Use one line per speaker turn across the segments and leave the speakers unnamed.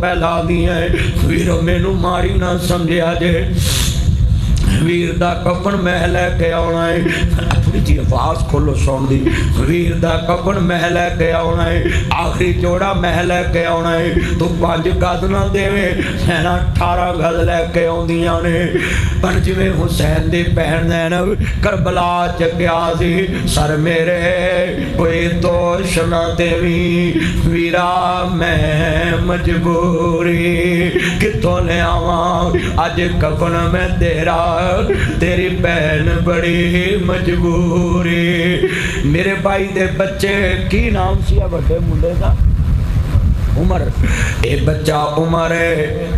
पहला दिया वीरो मैनू मारी ना समझिया जे वीर दा कफन मैं लैके आना है थोड़ी जी आवाज खोलो सुन दी वीर दा कफन मैं लैके आना है आखिरी जोड़ा मैं लैके आना है तू 5 गज ना देवे सैना 18 गज लैके आउंदियां ने पर जिवें हुसैन दी भैन ज़ैनब करबला च गया सी सर मेरे कोई दोष ना देवी वीरा मैं मजबूरी कितों ले आवा अज कफन मैं तेरा तेरी बहन बड़ी मजबूरी मेरे भाई दे बच्चे की नाम सी बड़े मुंडे का उमर ये बच्चा उमर है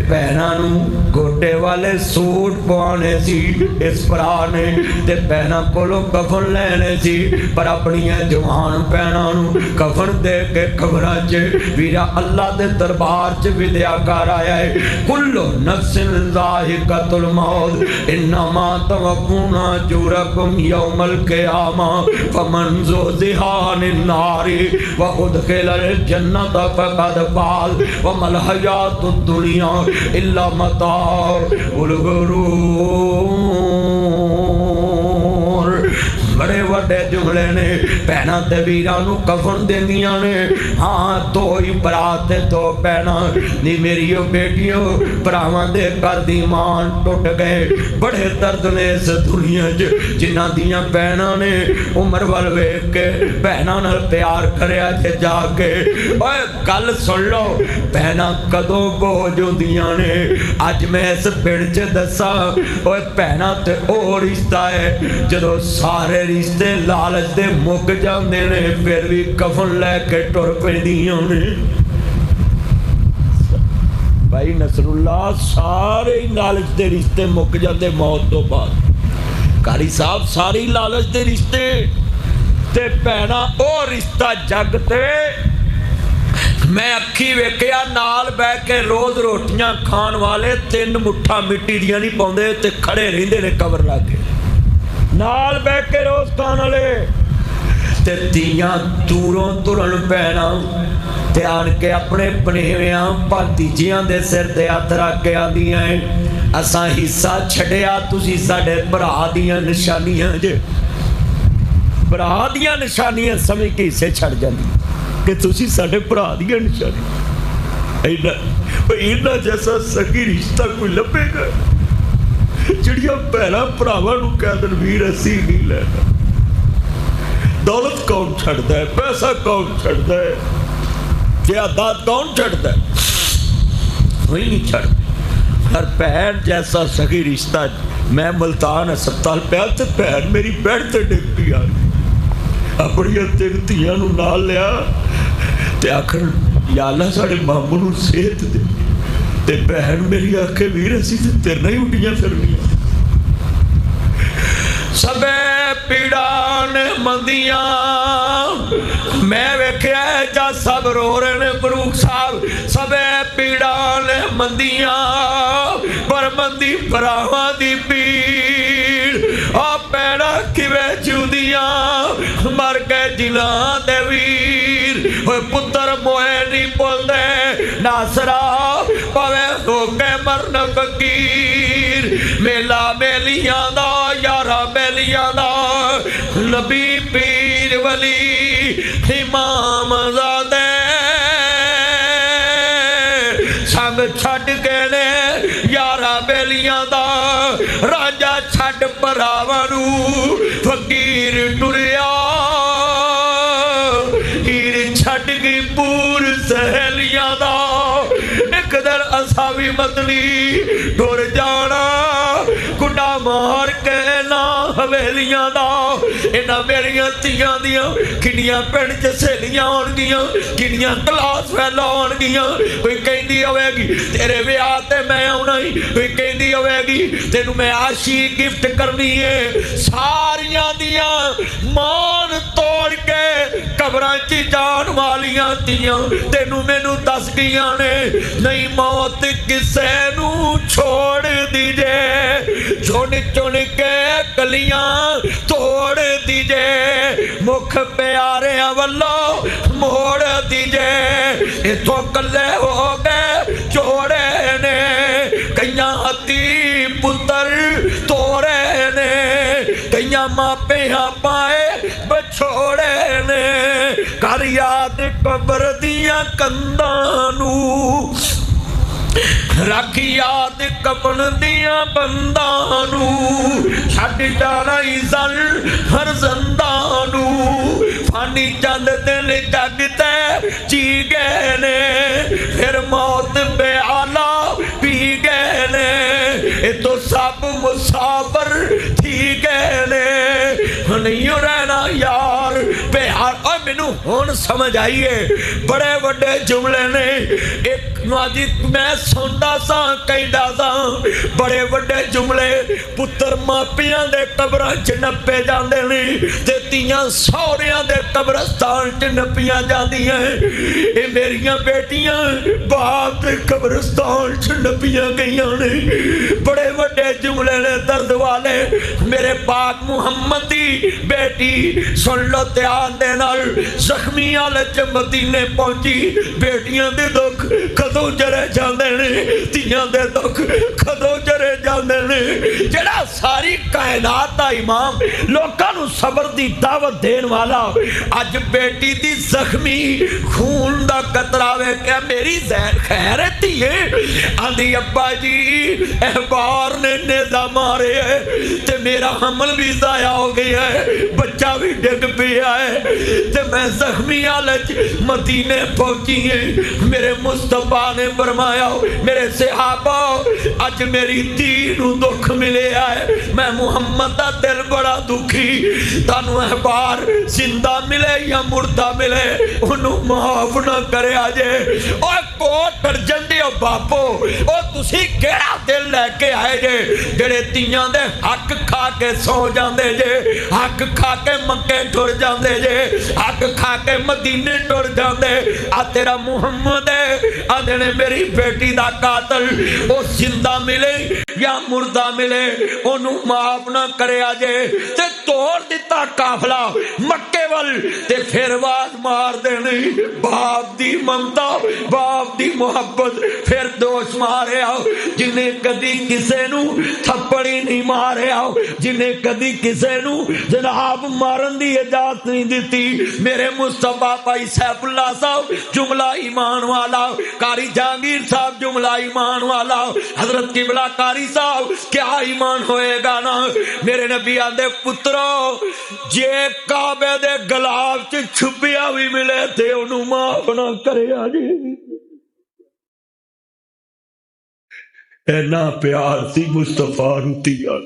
भैनों नूं गोटे वाले सूट पवाने सी इस भरा ने ते भैनों कोलों कफन लैने सी पर अपनियां जवान भैनों नूं कफन दे के खबरां च वीरा अल्लाह दे दरबार च विद्या कर आया है कुल्लु नफ्सिन ज़ाइक़तुल मौत इन्नमा तवफ़्फ़ूना उजूरकुम यौमल क़ियामा फमन ज़ुहज़िहा अनिन नारि व उदख़िलल जन्नत फ़क़द फाज़ व मल हयातुद दुनिया इल्ला मताउल गुरूर बड़े वड्डे जुमले ने भैनां ते वीरां नूं कफन देंदियां ने हाँ दो ही भरा ते दो भैनां नी मेरियो बेटियों भरावां दे घर दी मान टुट गए बड़े दर्द ने इस दुनिया च जिन्हां दियां भैनां ने उमर वल वेख के भैनां नाल प्यार करया जे जाके ओए गल सुन लो भैनां कदों बोझ हुंदियां ने अज मैं इस पिंड च दसां ओए भैनां ते ओ रिश्ता है जदों सारे रिश्ते लालच दे मुक जांदे ने फिर भी कफन लैके टुर पैंदियां ने भाई नसरुल्ला सारे लालच दे रिश्ते मुक जांदे मौत तो बाद कारी साहब सारी लालच दे रिश्ते ते भैणा ओ रिश्ता जग ते मैं अखी वेखिया नाल बैठ के रोज रोटियां खाण वाले 3 मुठ्ठा मिट्टी दियां नहीं पाउंदे ते खड़े रहिंदे ने कबर लागे नाल बैठ के रोज खाण वाले ते धीआं दूरों तुरन पैना ते आन के अपने बनेवियां भातीजियां दे सिर ते हत्थ रख के आंदियां असां हिस्सा छड्डिया तुसीं साडे भरा दियां निशानियां जे भरा दियां निशानियां समझ के हिस्से छड़ जांदी कि तुसीं साडे भरा दियां निशानियां इन्ना जैसा सगी रिश्ता कोई लभेगा जिहड़ियां भैणां भरावां नूं कह देण वीर असीं नहीं लैना दौलत कौन छड्डदा है पैसा कौन छड्डदा है जायदाद कौन छड्डदा है कोई नहीं छड्डदा हर भैन जैसा सगी रिश्ता मैं मुल्तान अस्पताल पिया ते भैन मेरी बेड ते डिग पई आ अपनियां 3 धीआं नूं नाल लिया ते आखर या अल्लाह साडे मामू नूं सेहत दे ते भैन मेरी आखे वीर असीं ते तेरे नाल ही उड्डियां फिरनियां सबे पीड़ा ने मंदियां मैं वेख्या जा सब रो रहे ने फरूक साहब सबे पीड़ा ने मंदियां पर मंदी भरावां दी पीड़ आ पैड़ा किवें चुदियां मर गए जिलां दे वीर ओए पुत्तर मोए नहीं बोलदे नासरा पवे हो के मरन फकीर मेला मेलियां दा यारा बेलियां दा नबी पीर वली इमाम ज़ादे संग छड्ड के ने यारा बेलियां दा राजा छड्ड भरावां नूं फकीर टुरिया हीर छड्ड गई पूर सहेलियां दा एक दिन असा भी मतली टुर जाना कुंडा मार के ना हवेलियां दा इन्हां मेरियां धीआं दियां किन्नियां पिंड च सहेलियां होणगियां किन्नियां क्लास फैलो होणगियां कोई कहंदी होवेगी तेरे विआह ते मैं आउणा ही कोई कहंदी होवेगी तैनूं मैं आशी गिफ्ट करनी है सारियां दियां मान तोड़ के कबरां च जाण वालियां धीआं तैनूं मैनूं दस गईयां ने नहीं मौत किसे नूं छोड़ दीजे चुन चुन के कलियां तोड़ दीजे मुख प्यारियां वल्लों मोड़ दीजे इथों कल्ले हो गए जो मापियां पाए बछोड़े ने, कर याद कबर दियां कंधां नूं, रख याद कपन दियां बंदां नूं, छड्ड जाना इज़ल फरजंदां नूं, फानी चंद दिन जग ते जी गए ने, फिर मौत बेआला पी गए ने, ये तो सब मुसाफर थी गए ने, नहीं रहना यार प्यार। और मैनू हुण समझ आई है, बड़े वड्डे जुमले ने। एक नाजी मैं सुनदा सा कहंदा सा, बड़े वड्डे जुमले पुत्तर मापियां दे कबरां च नप्पे जांदे ने ते धीआं सौहरियां दे कब्रस्तान च नप्पियां जांदियां। ये मेरियां बेटियां बाप दे कब्रस्तान च नप्पियां गईयां ने। बड़े वड्डे जुमले ने दर्द वाले। मेरे पाक मुहम्मद दी बेटी सुन लो ध्यान दे नाल, जख्मी हालत च मदीने पहुंची। बेटियां दे दुख कदों जरे जांदे ने, धीआं दे दुख कदों जरे जांदे ने। जेड़ा सारी कायनात दा इमाम, लोकां नूं सबर दी दावत देण वाला, अज बेटी दी जख्मी खून दा कतरा वेख्या मेरी जहर खैर है धीए। आंदी अब्बा जी अहबार ने नेज़ा मारे है ते मेरा हमल भी जाया हो गया है, बच्चा भी डिग पिया है ते मैं जख्मी हालत मदीने पहुंची है। मेरे मुस्तफा ने फरमाया मेरे सहाबा अज मेरी धी नूं दुख मिले है, मैं मुहम्मद दा दिल बड़ा दुखी। तानू अहबार जिंदा मिले या मुर्दा मिले उन्होंने माफ ना करे जे। और कोट अर्जन दियो बापो, ओ तुसी केड़ा दिल लैके आए जे जेड़े धीआं दे हक खा के सौ जांदे जे, हक खा के मक्के टुर जांदे जे, हक खा के मदीने टुर जांदे। आ तेरा मुहम्मद आंदे ने मेरी बेटी दा कातल ओ जिंदा मिले या मुर्दा मिले ओनू माफ ना करे जे। ते तोड़ दिता काफला मक्के वल ते फिर आवाज मार देनी बाप दी ममता बाप दी मुहब्बत। फिर दोष मारिया जिन्हें कदी किसे नू थप्पड़ ही नहीं मारिया, जिन्हें कदी किसे नू जनाब मारन दी इजाजत नहीं दी। मेरे मुस्तफा भाई सैफुल्ला साहब जुमला ईमान वाला, कारी जहांगीर साहब जुमला ईमान वाला, हजरत किबला कारी साहब क्या ईमान होएगा ना। मेरे नबी आंदे पुत्रो जे काबे दे गलाब च छुपिया भी मिले ते ओनू माफ ना करिया जी। इन्ना प्यार सी मुस्तफा नूं धीआं,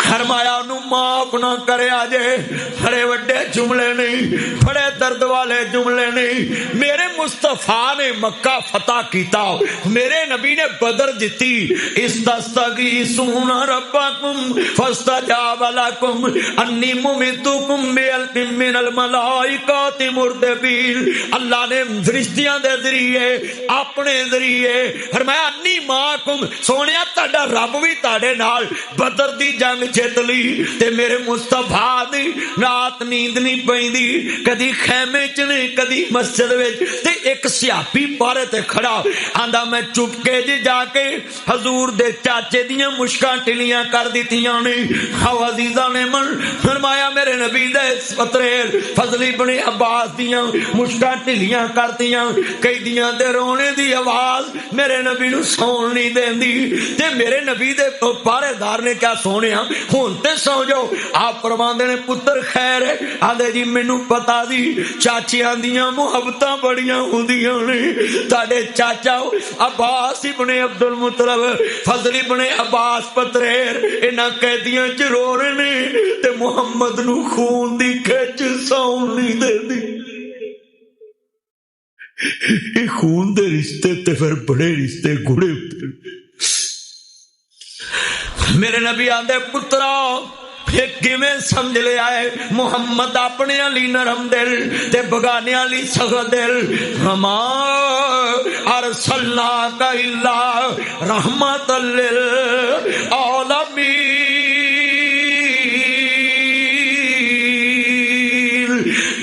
फरमाया माफ ना करे जे। बड़े वड्डे जुमले नहीं, बड़े दर्द वाले जुमले नहीं। मेरे मुस्तफा ने मक्का फतह किया, मेरे नबी ने बदर जीती। इस्तगीसूना रब्बकुम फस्तजाब लकुम अन्नी मुमिद्दुकुम बिअल्फिन मिनल मलाइकाति मुर्दबीन। अल्लाह ने फरिश्तियां दे जरिए अपने जरिए फरमाया अन्नी माकुम, सोनिया तुहाडा रब भी तुहाडे नाल बदर दी जंग जित ली। ते मेरे मुस्तफा दी रात नींद नहीं पैंदी, कदी खैमे च नहीं कदी मस्जिद विच। ते एक सियापी बारे ते खड़ा आंदा मैं चुपके च जाके हजूर दे चाचे दियां मुश्कां टिलियां कर दित्तियां ने। हाओ अजीजा ने मन फरमाया मेरे नबी दे पतरेर फजली बने अब्बास दियां मुश्कां टिलियां करतियां। कैदियां दे रोने दी आवाज मेरे नबी नूं सौण नहीं देंदी। ते मेरे नबी दे पहरेदार ने क्या सोनिया हुण ते सौ जाओ। आप फरमांदे ने पुत्र खैर है। आंदे जी मैनू पता दी चाचियां दियां मुहब्बतां बड़ियां हुंदियां ने। तुहाडे चाचा अब्बास इब्ने अब्दुल मुत्तलब फजल इब्ने अब्बास पतरेर इन्हां कैदियां च रो रहे ने ते मुहम्मद नू खून दी खिच सौण नहीं देंदी। ये खून दे रिश्ते ते फिर बड़े रिश्ते गुड़े होते। मेरे नबी आंदे पुत्रा फिर किवें समझ लिया है मुहम्मद अपने अली नरम दिल ते बगाने अली सख्त दिल। हमा अरसलनाका इल्ला रहमतल लिल आलमीन।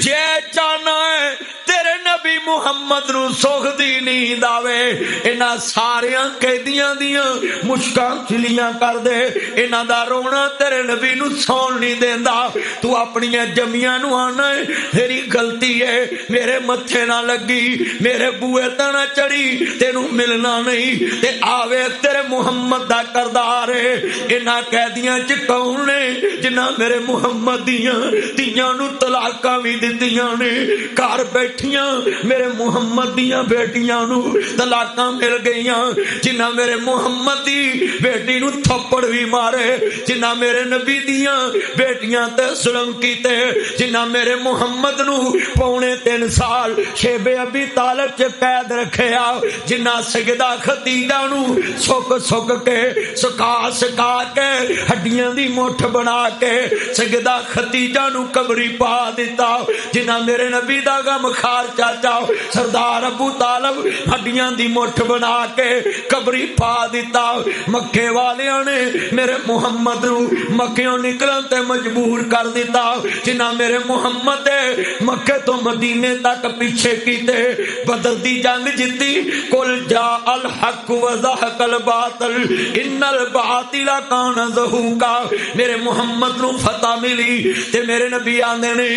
जे चाहना है तेरे नबी मुहम्मद मुहम्मद नूं सुख दी नींद आवे। इन्हां सारियां कैदियां दियां मुश्कां खिलियां कर दे। इन्हां दा रोना तेरे नबी नूं सौण नहीं देंदा। तू अपनियां जमियां नूं आना मेरी गलती है, मेरे मत्थे ना लगी, मेरे बूए ते ना चढ़ी, तेनू मिलना नहीं। ते आवे तेरे मुहम्मद दा करदार है। इन्हां कैदियां च कौन ने जिन्हां मेरे मुहम्मद दियां धीआं नूं तलाकां भी दित्तियां ने? घर बैठियां मेरे मुहम्मद दियां बेटियां नूं तलाकां मिल गईयां। जिन्हां मेरे मुहम्मद दी बेटी नूं थप्पड़ भी मारे, जिन्हां मेरे नबी दियां बेटियां ते जुल्म कीते, जिन्हां मेरे मुहम्मद नूं पौने 3 साल शेबे अबी तालिब च कैद रखिया, जिन्हां सजदा खदीजा नूं सुक सुक के सुका के हड्डियां दी मुठ बना के सजदा खदीजा नूं कबरी पा दिता, जिन्हां मेरे नबी दा गम खार चाचा सरदार अबू तालिब हड्डियां दी मुठ बना के कबरी पा दिता। मक्के वालियां ने मेरे मुहम्मद नूं मक्कियों निकलन ते मजबूर कर दिता, जिन्हां मेरे मुहम्मद दे मक्के तो मदीने तक पीछे कीते। बदर दी जंग जीती, कुल जा अल हक व ज़हकल बातिल इन्नल बातिला काना ज़हूका। मेरे मुहम्मद नूं फतह मिली ते मेरे नबी आंदे ने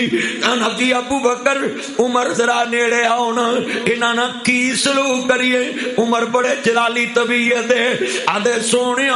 नबी अबू बकर उमर जरा नेड़े आउण, इन्हां नाल की सलूक करिए। उमर बड़े जलाली तबीयत दे आंदे सोहणिया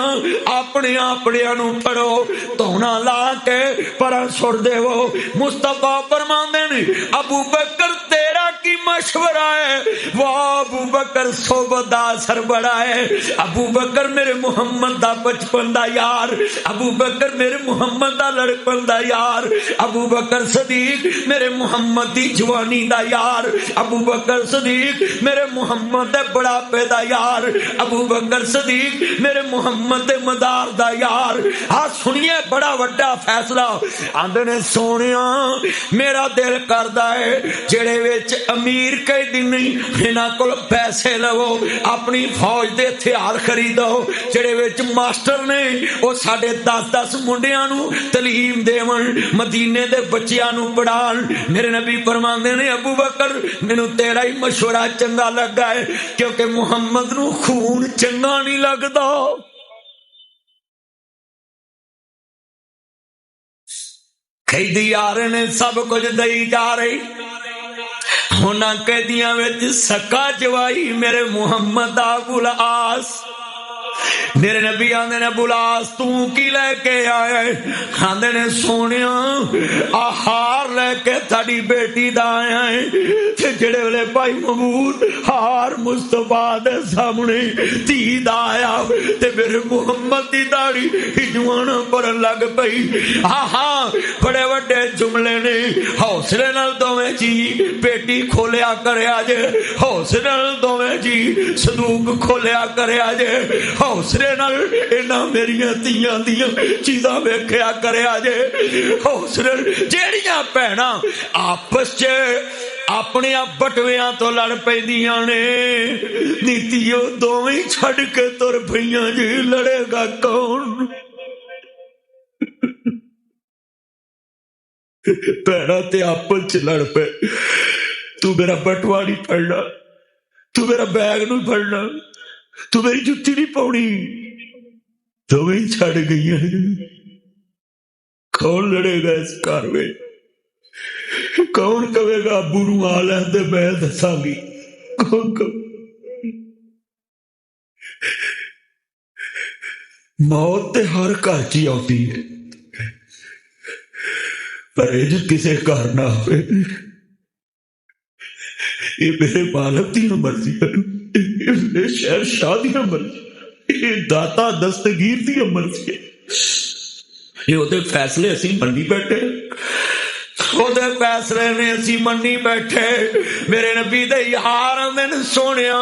अपने आपड़ियां नूं फड़ो, धौना ला के परां सुट देवो। मुस्तफा फरमांदे ने अबू बकर तेरा की मशवरा है? वाह अबू बकर सोबत दा असर बड़ा है। अबू बकर मेरे मुहम्मद दा बचपन दा यार, अबू बकर मेरे मुहम्मद दा लड़पन दा यार, अबू बकर सदीक मेरे मुहम्मद दी जवानी दा यार, अबू बकर सदीक मेरे मुहम्मद दे बुढ़ापे दा यार, अबू बकर सदीक मेरे मुहम्मद दे मदार दा यार। हाँ सुनिए बड़ा वड्डा फैसला। आंदे ने सोनिया मेरा दिल करदा है जेड़े विच अमीर कैदी नहीं इन्हां कोल पैसे लवो, अपनी फौज दे हथियार खरीदो। जेड़े विच मास्टर ने वो साढ़े 10-10 मुंडियां नूं तलीम देवन, मदीने दे बच्चियां नूं पढ़ाण। मेरे नबी फरमांदे ने अबू बकर मैनूं तेरा ही मशवरा चंगा लगा है, क्योंकि मुहम्मद नूं खून चंगा नहीं लगदा। कैदी आ रहे ने सब कुछ दई जा रही, उन्हां कैदियां विच सक्का जवाई मेरे मुहम्मद दा अबुल आस। मेरे नबी आंदे ने बुलास तू की लेके आया? आंदे ने सोनिया हार लेके ताड़ी बेटी दा आया है। जेड़े वेले भाई महमूद हार मुस्तफा दे सामने धी दा आया ते मेरे मुहम्मद दी दाढ़ी हिजवाना भरन लग पई। हाँ बड़े वड्डे जुमले ने, हौसले नाल दोवें जी बेटी खोलिया करया जे, हौसले नाल दोवें जी संदूक खोलिया करया जे, हौसले नाल इन्हां मेरियां धीआं दियां चीज़ां वेखिया करया जे। हौसले जेड़ियां भैणां आपस च अपने बटवियां तो लड़ पैंदियां ने, नीतियों दोवें छड़ के तुर पईयां जी, लड़ेगा कौन? भैणां ते आपस च लड़ पे, तू मेरा बटवा नहीं फड़ना, तू मेरा बैग नहीं फड़ना, तू मेरी जुत्ती नहीं पाउणी, दोवें छड़ गई। कौन लड़ेगा इस घर में? कौन कहेगा अबू नूं आ लैंदे मैं दसांगी? कौन मौत ते हर घर च आती है, पर ये किसी घर ना हो। ये मेरे मालक दी मर्जी है, ये शहर शाह दी मर्जी, ये दाता दस्तगीर दी मर्जी है। ये ओदे फैसले असीं मन्नी बैठे, ओदे फैसले ने असीं मन्नी बैठे। मेरे नबी दे यार आंदे ने सोहणिया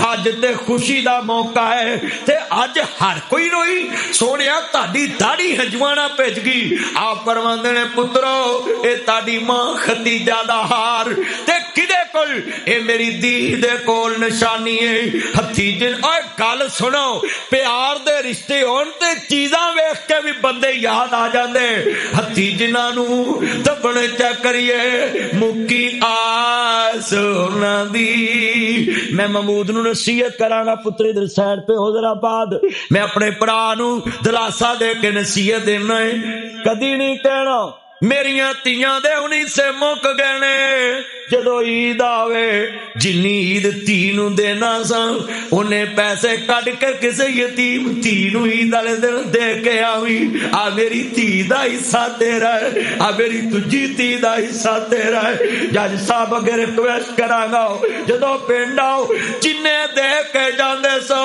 अज ते खुशी दा मौका है ते अज हर कोई रोई। सोहणिया ताडी दाढ़ी हजवाना भिज गई। आप फरमांदे ने पुत्रो ये ताडी मां खदीजा दा हार ते किदे कोल, ये मेरी धी दे कोल निशानी है। हथी जिन और गल सुनो, प्यार दे रिश्ते होण ते चीज़ां वेख के भी बंदे याद आ जांदे। हथी जिन्हां नूं दबण च करिए मुक्की आस उन्हां दी। मैं महमूद नूं नसीहत करांगा, पुत्र इधर साइड पे हो जरा बाद। मैं अपने भरा नूं दिलासा दे के नसीहत देना है, कदी नहीं कहना मेरियां तियां दे हुणी से मुक गए ने। जदों ईद आवे जिन्नी ईद धी नूं देना सा उन्ने पैसे कढ के किसे यतीम धी नूं ईद वाले दिन दे के आवी। आ मेरी धी दा हिस्सा तेरा है, आ मेरी दूजी धी दा हिस्सा तेरा है। जज साहब अगे रिक्वेस्ट करांगा, जदों पिंड आओ जिन्ने दे के जांदे सो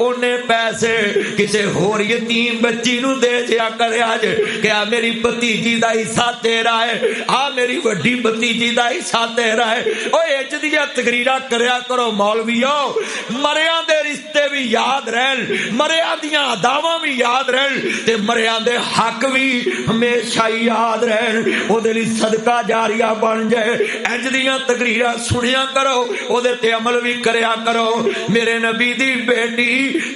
उन्ने पैसे किसे होर यतीम बच्ची नूं दे जिया करिया जे कि आ मेरी भतीजी दा हिस्सा तेरा है, आ मेरी वड्डी भतीजी दा हिस्सा तेरा है। ओए इज दी तकरीरा करया करो मौलवीओ, मरियां दे रिश्ते भी याद रहन, मरियां दियां अदावां भी याद रहन ते मरियां दे हक भी हमेशा ही याद रहन। ओदे लई सदका जारिया बन जाए। इंज दियां तकरीरा सुनिया करो, ओदे ते अमल भी करया करो। मेरे नबी दी बेटी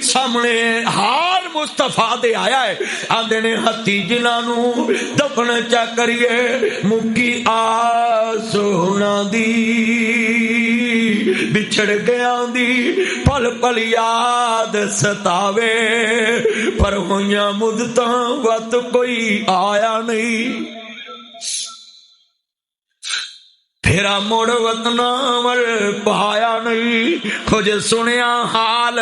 सामने हाल मुस्तफा दे आया है, आंदे ने हत्ती जिन्हां नूं दफन चा करिए मुक्की आस उन्हां दी। बिछड़ गया दी पल पल याद सतावे, पर होइयां मुद्दतां वत कोई आया नहीं। फेरा मुड़ वतना वल पाया नहीं, कुछ सुनिया हाल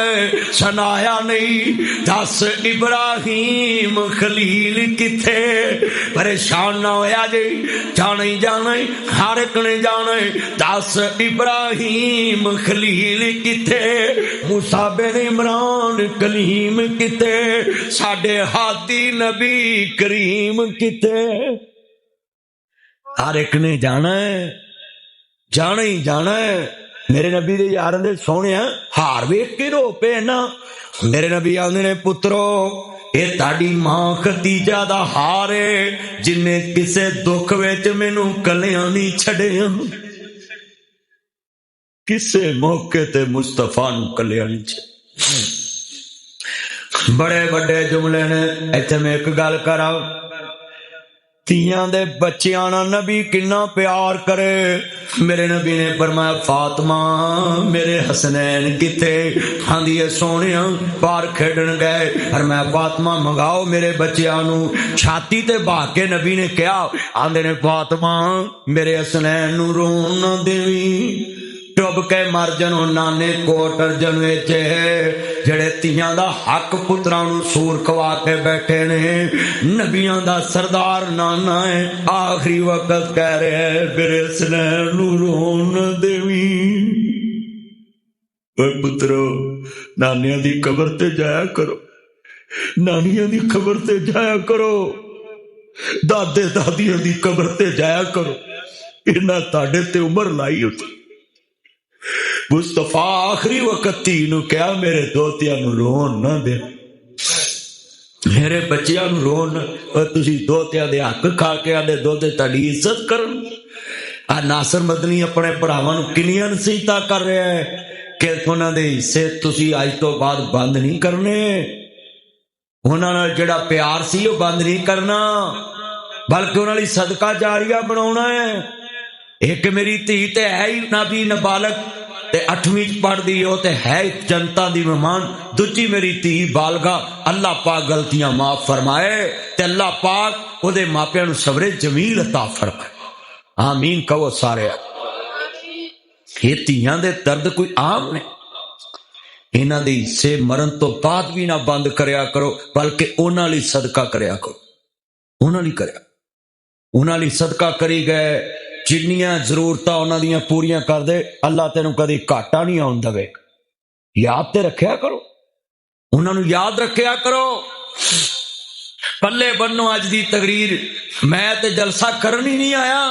सुनाया नहीं। दस इब्राहिम खलील किथे, परेशान ना होया जी, जाने जाने हर एक ने जाने। दस इब्राहिम खलील किथे, मूसा बिन इमरान कलीम किथे, साडे हादी नबी करीम किथे। हर एक ने जाना है, जाना ही जाना है। मेरे नबी दे यारां दे सोहणे हार वेख के रो पे ना। मेरे नबी आंदे ने पुत्रो ये ताड़ी मां खदीजा दा हार है, जिन्हें किसे दुख विच मैनू कलियां नहीं छड़िया। किसे मौके ते मुस्तफा नू कलियां नहीं छड़िया। बड़े बड़े जुमले ने। इत्थे मैं एक गल करा, तियां दे बच्चियां नाल नबी किन्ना प्यार करे। मेरे नबी ने फरमाया फातिमा मेरे हसनैन किथे, आंदी है सोहणिया बाहर खेडन गए। फरमाया फातिमा मंगाओ मेरे बच्चियां नू। छाती ते बहा के नबी ने कहा, आंदे ने फातिमा मेरे हसनैन नू रोन ना देवी, डुब के मर जनो नाने कोट अर्जन विच जेड़े तियां दा हक पुत्रां नू सूर खवा के बैठे ने। नबियां दा सरदार नाना है, आखिरी वक्त कह रहे है मेरे हसनैन नू रोन देवी। पुत्रो नानियां दी कबर ते जाया करो, नानियां दी कबर ते जाया करो, दादे दादियां दी कबर ते जाया करो। इन्हां ताडे ते उमर लाई होती। मुस्तफा आखिरी वक्त धी नू कहा मेरे दोतिया नू रोन ना दे, मेरे बच्चिया नू रोन। तुसी दोतिया दे हक खा के आदे दोते ताड़ी इज्जत करन। आ नासर मदनी अपने भरावां नू किन्नियां नसीहतां कर रहा है कि उन्हां दे हिस्से तुसी अज तो बाद बंद नहीं करने। उन्हां नाल जिहड़ा प्यार सी वो बंद नहीं करना, बल्कि उन्हां लई सदका जारिया बनाउणा है। एक मेरी धी ते है ही नाबी नाबालग ते 8वीं पढ़दी हो ते है जनता दी मेहमान। दूजी मेरी धी बालगा, अल्लाह पाक गलतियां माफ फरमाए ते अल्लाह पाक ओदे मापियां नू सबरे जमील अता फरमाए। आमीन कहो सारे। ये धीयां दे दर्द कोई आम ने, इन्हां दे हिस्से मरण तो बाद भी ना बंद करया करो, बल्कि उन्हां लई सदका करया करो। उन्हां लई करया, उन्हां लई सदका करी गए। जिन्नियां जरूरतां उन्हां दियां पूरियां कर दे, अल्लाह तेनू कदी घाटा नहीं आउण दवे। याद ते रखिया करो, उन्हां नू याद रखिया करो। पल्ले बन्नो अज दी तकरीर, मैं ते जलसा करन ही नहीं आया,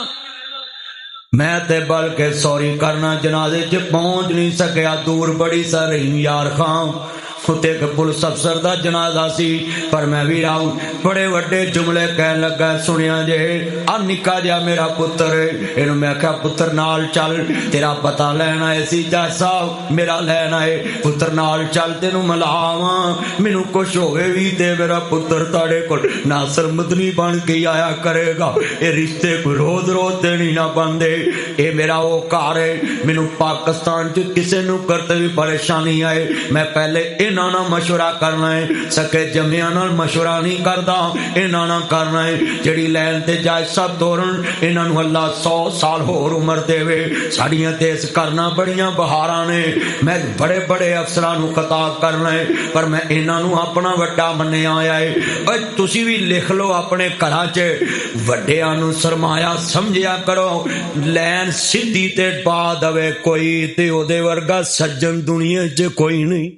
मैं ते बल्कि सॉरी करना जनाजे च पहुंच नहीं सकिया, दूर बड़ी सा रही यार खां। उत्ते एक पुलिस अफसर का जनाजा सी। पर मैं भी राहू बड़े वड्डे जुमले कहन लगा, सुनिया जे आ निक्का जिहा मेरा पुत्र, इनू मैं आख्या पुत्र नाल चल, तेरा पता लेना है सी जज साहब, मेरा लेना है, पुत्र नाल चल तेनू मिलावा, मैनू कुछ होवे भी ते मेरा पुत्र ताड़े कोल नासर मदनी बन के आया करेगा। ये रिश्ते कोई रोज रोज ते नहीं ना बनदे, ये मेरा वो घर है, मैनू पाकिस्तान च किसी नू करते भी परेशानी आए, मैं पहले इन्हां नाल मशवरा करना है, सके जमिया नाल मशवरा नहीं करदा, इन्हां नाल करना है। जिहड़ी लैन ते जाए सब तोरन, इन्हां नू अल्लाह 100 साल होर उम्र देवे। साड़ियां ते इस करना बड़ियां बहारां ने, मैं बड़े बड़े अफसरां नू खिताब करना है, पर मैं इन्हां नू अपना वड्डा मन्निया होया है। तुसीं भी लिख लो अपने घरां च, वड्डियां नू सरमाया समझिया करो, लैन सीधी ते पा दवे कोई, ते ओदे वर्गा सज्जन दुनिया च कोई नहीं।